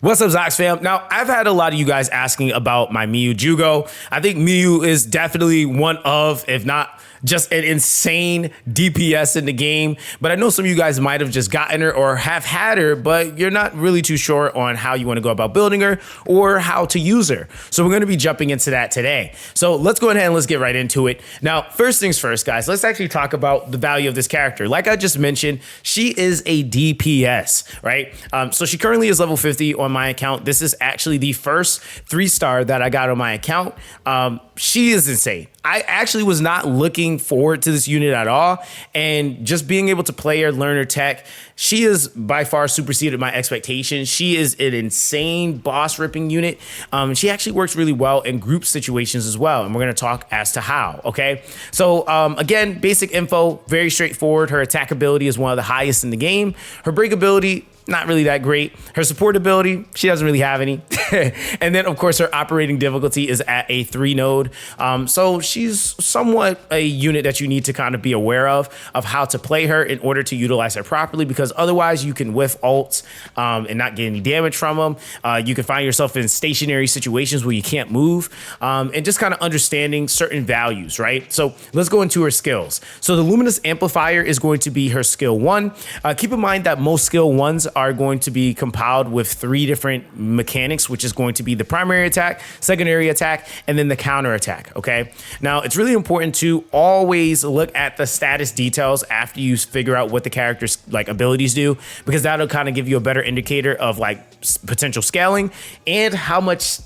What's up, Zox fam? Now, I've had a lot of you guys asking about my Miyu Jujo. I think Miyu is definitely one of, if not just an insane DPS in the game. But I know some of you guys might have just gotten her or have had her, but you're not really too sure on how you want to go about building her or how to use her. So we're going to be jumping into that today. So let's go ahead and let's get right into it. Now, first things first, guys, let's actually talk about the value of this character. Like I just mentioned, she is a DPS, right? So she currently is level 50 on my account. This is actually the first 3-star that I got on my account. She is insane. I actually was not looking forward to this unit at all. And just being able to play her, learn her tech, she is by far superseded my expectations. She is an insane boss ripping unit. She actually works really well in group situations as well. And we're going to talk as to how, okay? So again, basic info, very straightforward. Her attack ability is one of the highest in the game. Her break ability, not really that great. Her support ability, she doesn't really have any. And then, of course, her operating difficulty is at a 3 node. So she's somewhat a unit that you need to kind of be aware of how to play her in order to utilize her properly, because otherwise you can whiff ults and not get any damage from them. You can find yourself in stationary situations where you can't move, and just kind of understanding certain values, right? So let's go into her skills. So the Luminous Amplifier is going to be her skill 1. Keep in mind that most skill 1s are going to be compiled with 3 different mechanics, which is going to be the primary attack, secondary attack, and then the counter attack, okay? Now, it's really important to always look at the status details after you figure out what the character's like abilities do, because that'll kind of give you a better indicator of like potential scaling and how much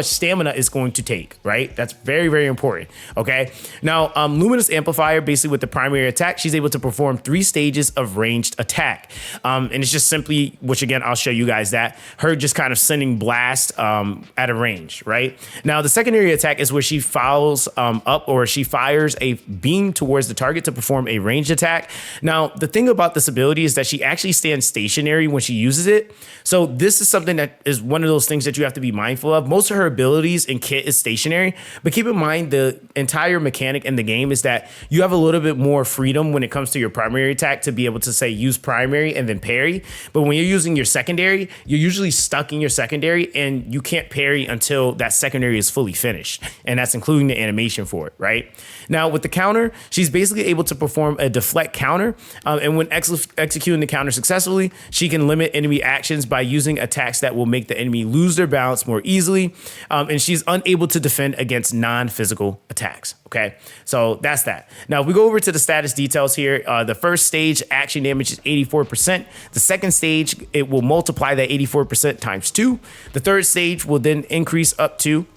stamina is going to take, right? That's very, very important, okay? Now, Luminous Amplifier, basically with the primary attack, she's able to perform 3 stages of ranged attack. And it's just simply, which again, I'll show you guys that, her just kind of sending blast at a range, right? Now, the secondary attack is where she follows up, or she fires a beam towards the target to perform a ranged attack. Now, the thing about this ability is that she actually stands stationary when she uses it. So this is something that is one of those things that you have to be mindful of. Most of her abilities and kit is stationary, but keep in mind the entire mechanic in the game is that you have a little bit more freedom when it comes to your primary attack to be able to say use primary and then parry. But when you're using your secondary, you're usually stuck in your secondary and you can't parry until that secondary is fully finished. And that's including the animation for it, right? Now with the counter, she's basically able to perform a deflect counter. And when executing the counter successfully, she can limit enemy actions by using attacks that will make the enemy lose their balance more easily, and she's unable to defend against non-physical attacks. Okay, so that's that. Now, if we go over to the status details here, the first stage action damage is 84%. The second stage, it will multiply that 84% times 2. The third stage will then increase up to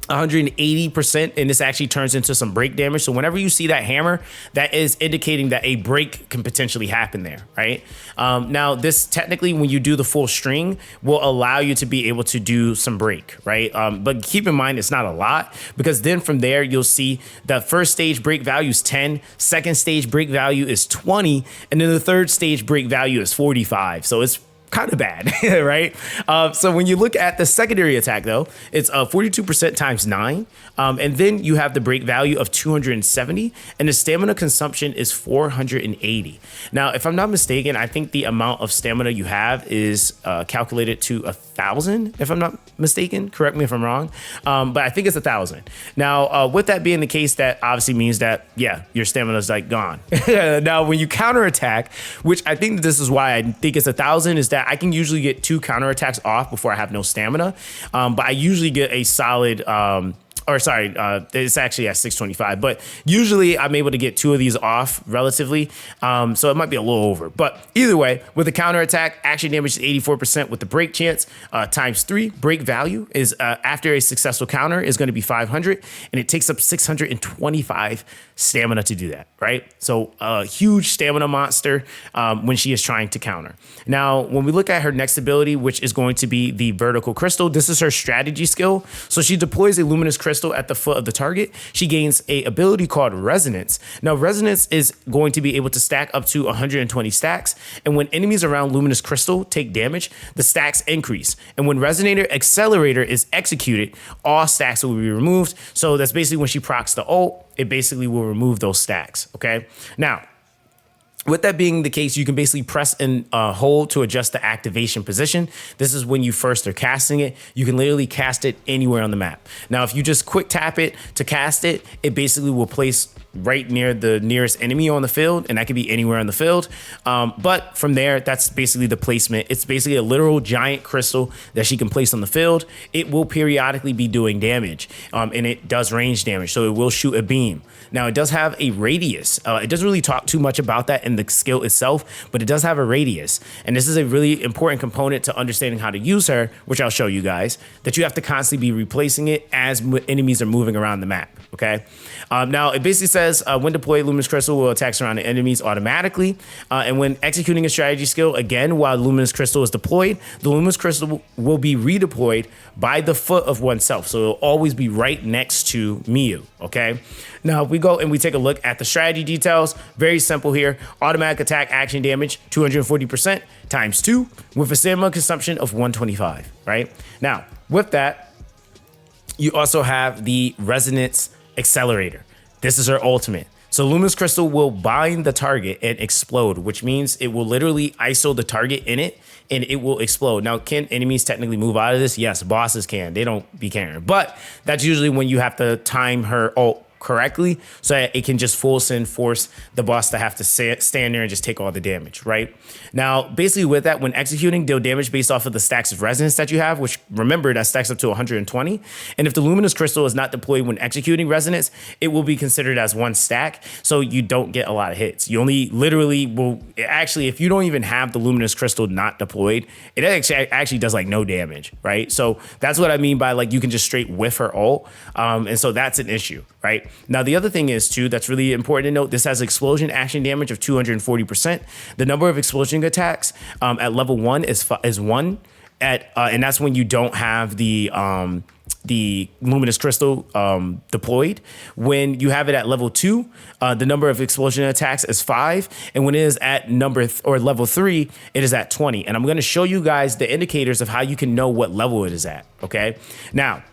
180%, and this actually turns into some break damage. So whenever you see that hammer, that is indicating that a break can potentially happen there, right? Now, this technically, when you do the full string, will allow you to be able to do some break, right? But keep in mind, it's not a lot, because then from there, you'll see the first stage break value is 10, second stage break value is 20, and then the third stage break value is 45. So it's kind of bad, right? So when you look at the secondary attack, though, it's 42% times 9. And then you have the break value of 270, and the stamina consumption is 480. Now, if I'm not mistaken, I think the amount of stamina you have is calculated to 1,000, if I'm not mistaken. Correct me if I'm wrong. But I think it's 1,000. Now, with that being the case, that obviously means that, yeah, your stamina is like gone. Now, when you counterattack, which I think this is why I think it's 1,000, is that I can usually get 2 counterattacks off before I have no stamina. But I usually get a solid, it's actually at 625, but usually I'm able to get 2 of these off relatively. So it might be a little over, but either way, with the counter attack, action damage is 84% with the break chance, times 3. Break value is after a successful counter is going to be 500, and it takes up 625 stamina to do that, right? So a huge stamina monster when she is trying to counter. Now, when we look at her next ability, which is going to be the vertical crystal, this is her strategy skill. So she deploys a luminous crystal at the foot of the target. She gains a ability called resonance. Now, resonance is going to be able to stack up to 120 stacks. And when enemies around luminous crystal take damage, the stacks increase. And when resonator accelerator is executed, all stacks will be removed. So that's basically when she procs the ult, it basically will remove those stacks. Okay. Now, With that being the case, you can basically press and hold to adjust the activation position. This is when you first are casting it. You can literally cast it anywhere on the map. Now, if you just quick tap it to cast it, it basically will place right near the nearest enemy on the field, and that could be anywhere on the field. But from there, that's basically the placement. It's basically a literal giant crystal that she can place on the field. It will periodically be doing damage, and it does range damage, so it will shoot a beam. Now, it does have a radius. It doesn't really talk too much about that in the skill itself, but it does have a radius. And this is a really important component to understanding how to use her, which I'll show you guys, that you have to constantly be replacing it as enemies are moving around the map, okay? Now, it basically says when deployed, Luminous Crystal will attack surrounding enemies automatically. And when executing a strategy skill, again, while Luminous Crystal is deployed, the Luminous Crystal will be redeployed by the foot of oneself. So it'll always be right next to Miyu, okay? Now, if we go and we take a look at the strategy details, very simple here. Automatic attack action damage, 240% times 2 with a stamina consumption of 125, right? Now, with that, you also have the Resonance Accelerator. This is her ultimate. So Luminous Crystal will bind the target and explode, which means it will literally ISO the target in it and it will explode. Now, can enemies technically move out of this? Yes, bosses can. They don't be caring. But that's usually when you have to time her ult correctly so that it can just full send force the boss to have to stand there and just take all the damage, right? Now, basically with that, when executing, deal damage based off of the stacks of resonance that you have, which remember that stacks up to 120. And if the Luminous Crystal is not deployed when executing resonance, it will be considered as one stack. So you don't get a lot of hits. You only literally will, actually, if you don't even have the Luminous Crystal not deployed, it actually does like no damage, right? So that's what I mean by like, you can just straight whiff her ult. And so that's an issue, right? Now, the other thing is, too, that's really important to note, this has explosion action damage of 240%. The number of explosion attacks at level 1 is 1, and that's when you don't have the Luminous Crystal deployed. When you have it at level 2, the number of explosion attacks is 5, and when it is at level 3, it is at 20. And I'm going to show you guys the indicators of how you can know what level it is at, okay? Now,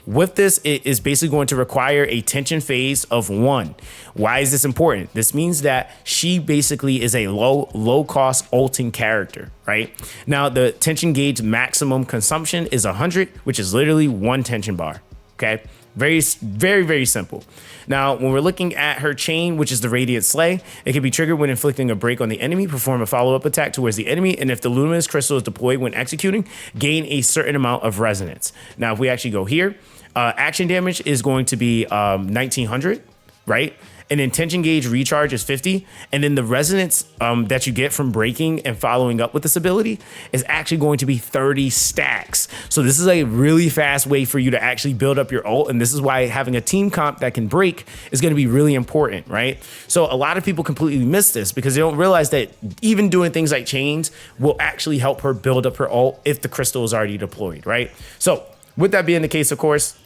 with this, it is basically going to require a tension phase of 1. Why is this important? This means that she basically is a low cost ulting character, right? Now, the tension gauge maximum consumption is 100, which is literally 1 tension bar, okay? Very, very, very simple. Now, when we're looking at her chain, which is the Radiant Slay, it can be triggered when inflicting a break on the enemy, perform a follow-up attack towards the enemy, and if the Luminous Crystal is deployed when executing, gain a certain amount of resonance. Now, if we actually go here, action damage is going to be 1900, right? And then tension gauge recharge is 50. And then the resonance that you get from breaking and following up with this ability is actually going to be 30 stacks. So this is a really fast way for you to actually build up your ult. And this is why having a team comp that can break is going to be really important, right? So a lot of people completely miss this because they don't realize that even doing things like chains will actually help her build up her ult if the crystal is already deployed, right? So with that being the case, of course,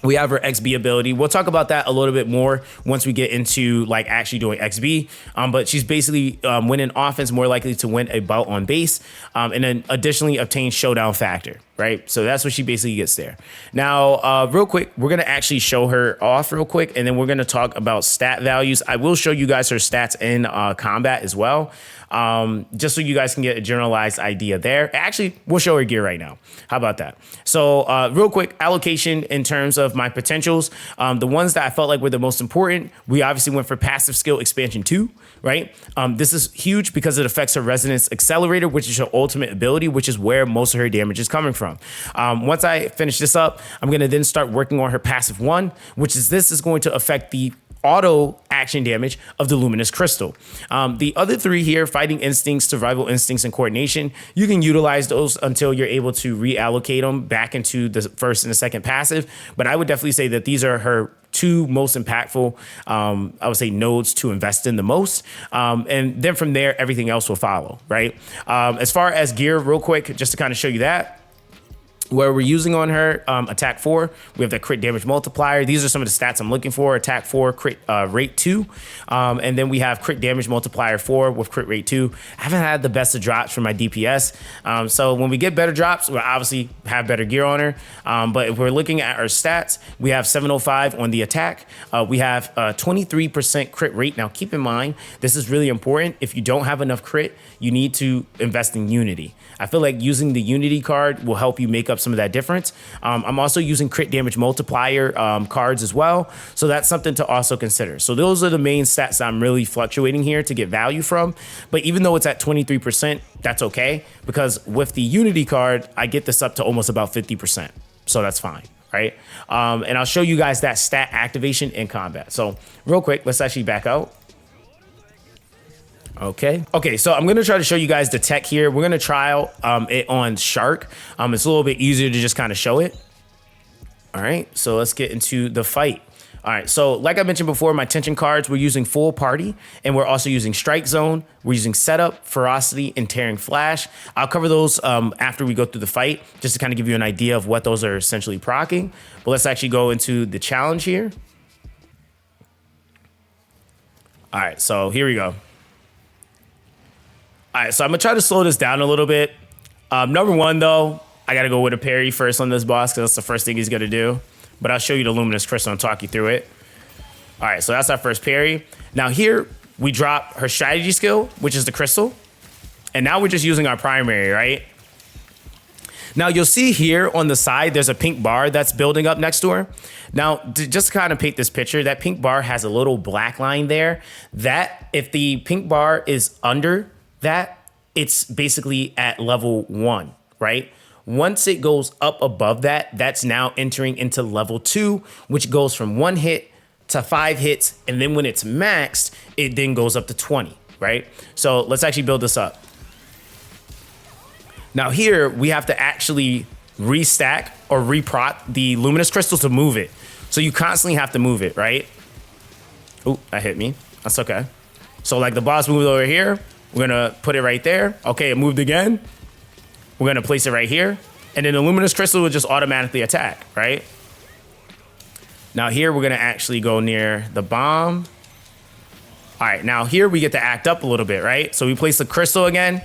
we have her XB ability. We'll talk about that a little bit more once we get into like actually doing XB. But she's basically when in offense, more likely to win a bout on base, and then additionally obtain showdown factor, right? So that's what she basically gets there. Now, real quick, we're gonna actually show her off real quick, and then we're gonna talk about stat values. I will show you guys her stats in combat as well, just so you guys can get a generalized idea there. Actually, we'll show her gear right now. How about that? So real quick, allocation in terms of my potentials. The ones that I felt like were the most important, we obviously went for passive skill expansion 2, right? This is huge because it affects her resonance accelerator, which is her ultimate ability, which is where most of her damage is coming from. Once I finish this up, I'm going to then start working on her passive 1, which is this is going to affect the auto action damage of the Luminous Crystal. The other 3 here, fighting instincts, survival instincts, and coordination, you can utilize those until you're able to reallocate them back into the first and the second passive. But I would definitely say that these are her 2 most impactful, I would say, nodes to invest in the most. And then from there, everything else will follow, right? As far as gear, real quick, just to kind of show you that. where we're using on her attack 4, we have the crit damage multiplier. These are some of the stats I'm looking for. Attack 4, crit rate 2. And then we have crit damage multiplier 4 with crit rate 2. I haven't had the best of drops for my DPS. So when we get better drops, we'll obviously have better gear on her. But if we're looking at our stats, we have 705 on the attack. We have 23% crit rate. Now keep in mind, this is really important. If you don't have enough crit, you need to invest in Unity. I feel like using the Unity card will help you make up some of that difference. I'm also using crit damage multiplier cards as well. So that's something to also consider. So those are the main stats I'm really fluctuating here to get value from. But even though it's at 23%, that's okay. Because with the Unity card, I get this up to almost about 50%. So that's fine, right? And I'll show you guys that stat activation in combat. So real quick, let's actually back out. Okay, so I'm gonna try to show you guys the tech here. We're gonna try it on Shark. It's a little bit easier to just kind of show it. All right, so let's get into the fight. All right, so like I mentioned before, my tension cards, we're using full party, and we're also using strike zone. We're using setup, ferocity, and tearing flash. I'll cover those after we go through the fight, just to kind of give you an idea of what those are essentially proccing. But let's actually go into the challenge here. All right, so here we go. All right, so I'm gonna try to slow this down a little bit. Number one, though, I gotta go with a parry first on this boss because that's the first thing he's gonna do. But I'll show you the Luminous Crystal and talk you through it. All right, so that's our first parry. Now here, we drop her strategy skill, which is the crystal. And now we're just using our primary, right? Now you'll see here on the side, there's a pink bar that's building up next to her. Now, just to kind of paint this picture, that pink bar has a little black line there. That, if the pink bar is under that, it's basically at level 1, right? Once it goes up above that, that's now entering into level 2, which goes from 1 hit to 5 hits. And then when it's maxed, it then goes up to 20, right? So let's actually build this up. Now here, we have to actually restack or reproc the Luminous Crystal to move it. So you constantly have to move it, right? Oh, that hit me. That's okay. So like the boss moved over here, we're gonna put it right there. Okay, it moved again. We're gonna place it right here. And then the Luminous Crystal will just automatically attack, right? Now here, we're gonna actually go near the bomb. All right, now here we get to act up a little bit, right? So we place the crystal again.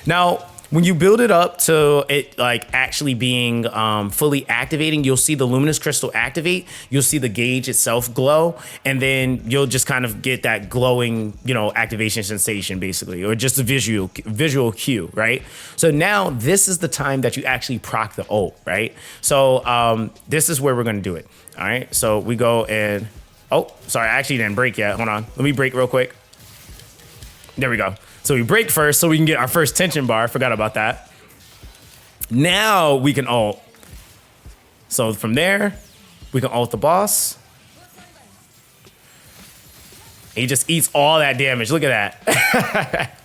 Now, when you build it up to it like actually being fully activating, you'll see the Luminous Crystal activate. You'll see the gauge itself glow, and then you'll just kind of get that glowing, you know, activation sensation basically, or just a visual cue, right? So now this is the time that you actually proc the ult, right? So this is where we're gonna do it. All right, so we go and, oh, sorry, I actually didn't break yet. Hold on, let me break real quick. There we go. So we break first so we can get our first tension bar. I forgot about that. Now we can ult. So from there, we can ult the boss. He just eats all that damage. Look at that.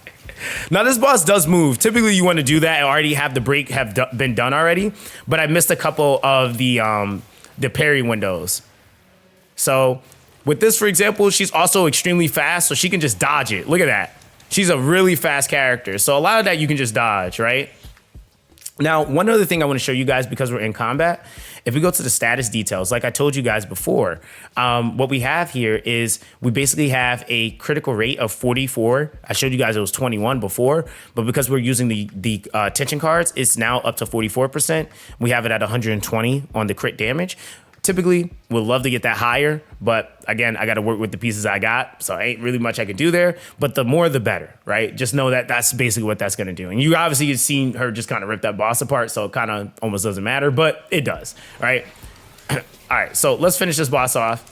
Now this boss does move. Typically you want to do that and already have the break been done already. But I missed a couple of the parry windows. So with this, for example, she's also extremely fast, so she can just dodge it. Look at that. She's a really fast character. So a lot of that you can just dodge, right? Now, one other thing I want to show you guys because we're in combat, if we go to the status details, like I told you guys before, what we have here is we basically have a critical rate of 44. I showed you guys it was 21 before, but because we're using the tension cards, it's now up to 44%. We have it at 120 on the crit damage. Typically, would love to get that higher, but again, I got to work with the pieces I got, so ain't really much I can do there, but the more the better, right? Just know that that's basically what that's going to do. And you obviously have seen her just kind of rip that boss apart, so it kind of almost doesn't matter, but it does, right? All right, so let's finish this boss off.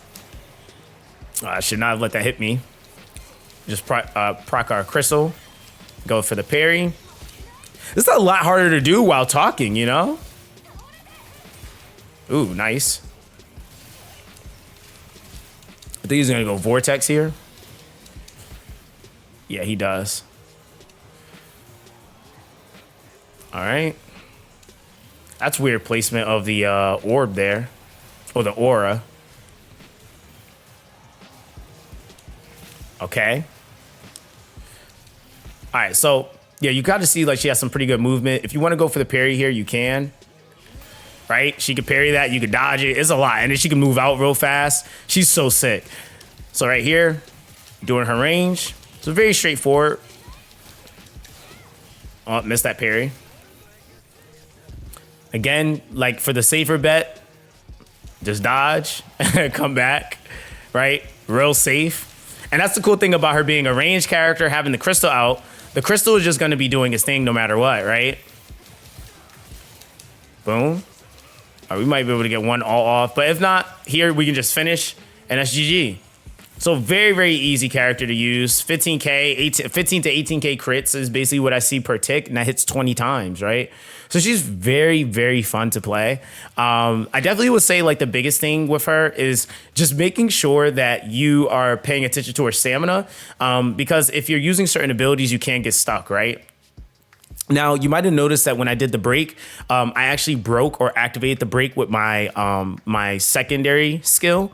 I should not have let that hit me. Just proc our crystal, go for the parry. This is a lot harder to do while talking, you know? Ooh, nice. I think he's gonna go Vortex here. Yeah, he does. All right. That's weird placement of the orb there, or the aura. Okay. All right, so yeah, you got to see like she has some pretty good movement. If you want to go for the parry here, you can. right? She could parry that. You could dodge it. It's a lot. And then she can move out real fast. She's so sick. So right here, doing her range. So very straightforward. Oh, missed that parry. Again, like for the safer bet, just dodge, come back, right? Real safe. And that's the cool thing about her being a ranged character, having the crystal out. The crystal is just going to be doing its thing no matter what, right? Boom. We might be able to get one all off. But if not, here we can just finish, and that's GG. So very, very easy character to use. 15K, 15 to 18K crits is basically what I see per tick, and that hits 20 times, right? So she's very, very fun to play. I definitely would say like the biggest thing with her is just making sure that you are paying attention to her stamina, because if you're using certain abilities, you can get stuck, right? Now, you might have noticed that when I did the break, I actually broke or activated the break with my my secondary skill,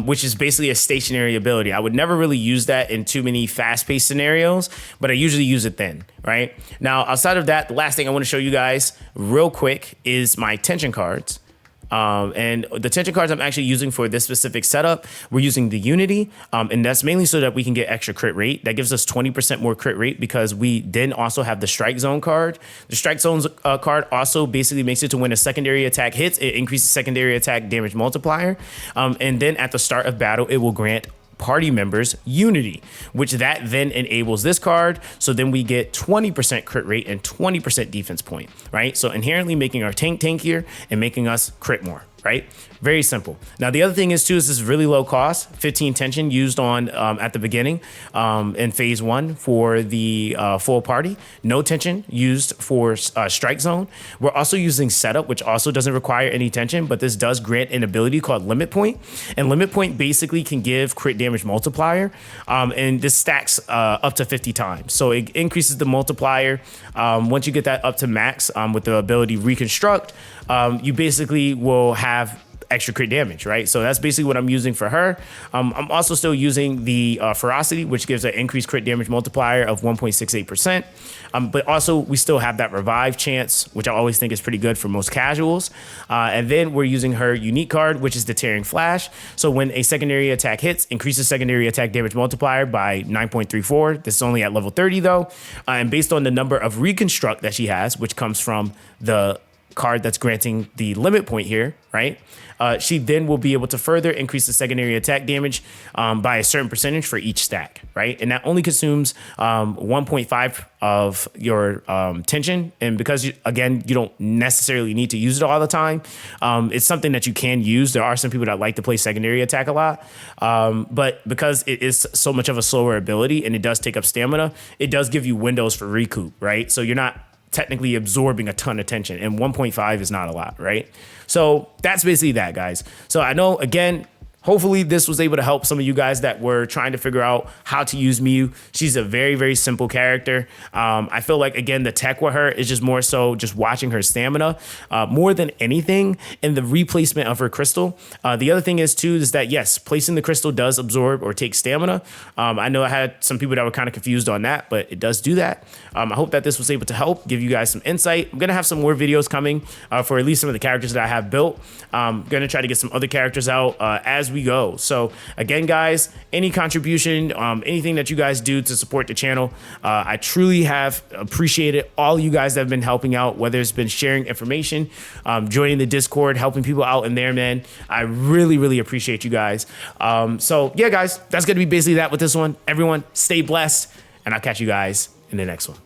which is basically a stationary ability. I would never really use that in too many fast-paced scenarios, but I usually use it then, right? Now, outside of that, the last thing I want to show you guys real quick is my tension cards. And the tension cards I'm actually using for this specific setup, we're using the Unity, and that's mainly so that we can get extra crit rate. That gives us 20% more crit rate because we then also have the Strike Zone card. The Strike Zone card also basically makes it to when a secondary attack hits, it increases secondary attack damage multiplier. And then at the start of battle, it will grant party members Unity, which that then enables this card. So then we get 20% crit rate and 20% defense point, right? So inherently making our tank tankier and making us crit more, right? Very simple. Now, the other thing is too, is this really low cost, 15 tension used on at the beginning in phase 1 for the full party. No tension used for strike zone. We're also using setup, which also doesn't require any tension, but this does grant an ability called limit point. And limit point basically can give crit damage multiplier. And this stacks up to 50 times. So it increases the multiplier. Once you get that up to max with the ability reconstruct, you basically will have extra crit damage, right? So that's basically what I'm using for her. I'm also still using the ferocity, which gives an increased crit damage multiplier of 1.68%. But also we still have that revive chance, which I always think is pretty good for most casuals. And then we're using her unique card, which is the Tearing Flash. So when a secondary attack hits, increases secondary attack damage multiplier by 9.34. This is only at level 30 though. And based on the number of reconstruct that she has, which comes from the card that's granting the limit point here, right? She then will be able to further increase the secondary attack damage by a certain percentage for each stack, right? And that only consumes 1.5 of your tension. And because, again, you don't necessarily need to use it all the time, it's something that you can use. There are some people that like to play secondary attack a lot, but because it is so much of a slower ability and it does take up stamina, it does give you windows for recoup, right? So you're not technically absorbing a ton of tension, and 1.5 is not a lot, right? So that's basically that, guys. So I know, again, hopefully this was able to help some of you guys that were trying to figure out how to use Miyu. She's a very, very simple character. I feel like, again, the tech with her is just more so just watching her stamina more than anything, and the replacement of her crystal. The other thing is, too, is that, yes, placing the crystal does absorb or take stamina. I know I had some people that were kind of confused on that, but it does do that. I hope that this was able to help, give you guys some insight. I'm going to have some more videos coming for at least some of the characters that I have built. I'm going to try to get some other characters out as we go. So again, guys, any contribution, anything that you guys do to support the channel, I truly have appreciated all you guys that have been helping out, whether it's been sharing information, joining the Discord, helping people out in there, man. I really, really appreciate you guys. So yeah, guys, that's going to be basically that with this one. Everyone stay blessed, and I'll catch you guys in the next one.